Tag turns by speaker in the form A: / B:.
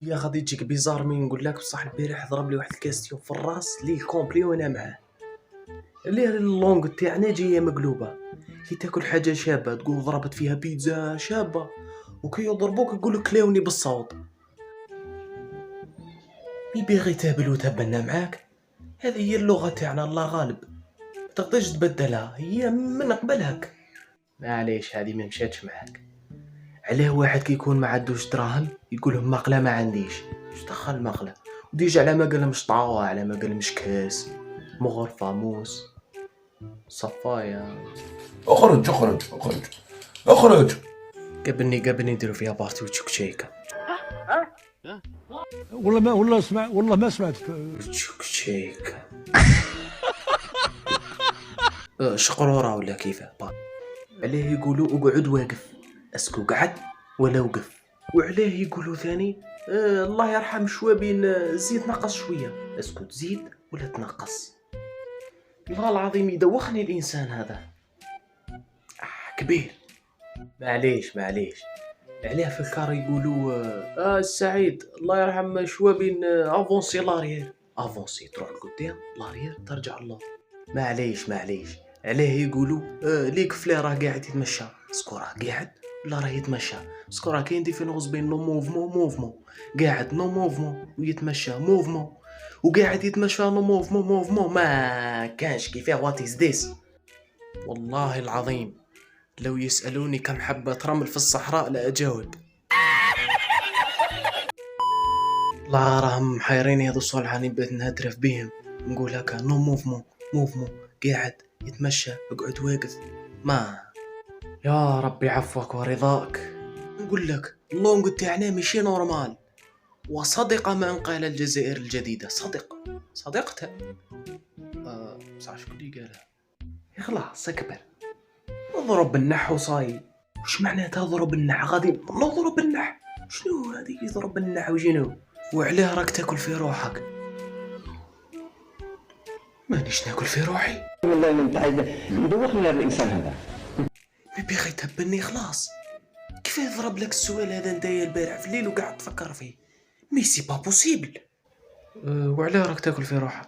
A: يا غادي تجيك بيزار مين نقول لك، بصح البارح ضرب لي واحد الكاستيون في الراس ليه كومبلي وانا معاه. ليه اللونغ تاعنا جايه مقلوبه، كي تاكل حاجه شابه تقول ضربت فيها بيتزا شابه، وكي يضربوك يقولوا كلاوني بالصوت. مي باغي تابل وتبنى معاك، هذه هي اللغه تاعنا الله غالب، ما تقدرش تبدلها، هي من قبلك. معليش هذه ما مشاتش معاك. علاه واحد كيكون ما عندوش دراهم يقول لهم مقله ما عنديش، اش دخل مقله؟ وديجا على ما قال مش طاوة، على ما قال مش كاس مغر فاموس صفايا.
B: اخرج اخرج اخرج اخرج.
A: قبلني نديرو فيها بارتي وتشوك شيكا.
C: والله ما سمعت.
A: تشوك شيكا شقرورة ولا كيفاه؟ علاه يقولوا اقعد واقف، اسكو قعد ولا وقف؟ وعلاه يقولوا ثاني الله يرحم شوابين زيد نقص شويه، اسكو تزيد ولا تنقص؟ والله العظيم يدوخني الانسان هذا. كبير. معليش علاه في الكار يقولوا السعيد الله يرحم شوابين افونسي لاريير، افونسي تروح لقدام، لاريير ترجع اللور. معليش علاه يقولوا ليك فلي راه قاعد يتمشى، سكو راه قاعد ولا راه يتمشى؟ سكو راه كاين ديفيرونس بين نو موفمون قاعد نو موفمون ويتمشى موفمون، وقاعد يتمشى نو موفمون ما كانش كيفاه. وات از ذيس؟ والله العظيم لو يسألوني كم حبة رمل في الصحراء لا أجاوب. لا راهم محيريني هذو السؤال عني بيت نهترف بهم، نقول هكا نو موفمون قاعد يتمشى اقعد واقف ما. يا ربي عفوك ورضاك. نقول لك اللونغ تاعنا ماشي نورمال، وصدق من قال الجزائر الجديدة صدقتها بصح شكون اللي قالها؟ خلاص اكبر نضرب النح وصاي. وش معناتها ضرب النح؟ غادي نضرب النح؟ شنو هذه يضرب النح وجنو؟ وعلاه راك تاكل في روحك؟ مانيش ناكل في روحي.
D: والله انت يدوخني الانسان هذا.
A: مي بيغي تهبني خلاص. كيف يضرب لك السؤال هذا نتايا البارح في الليل وقاعد تفكر فيه؟ مي سي با بوسيبل. وعلاه راك تاكل في روحك؟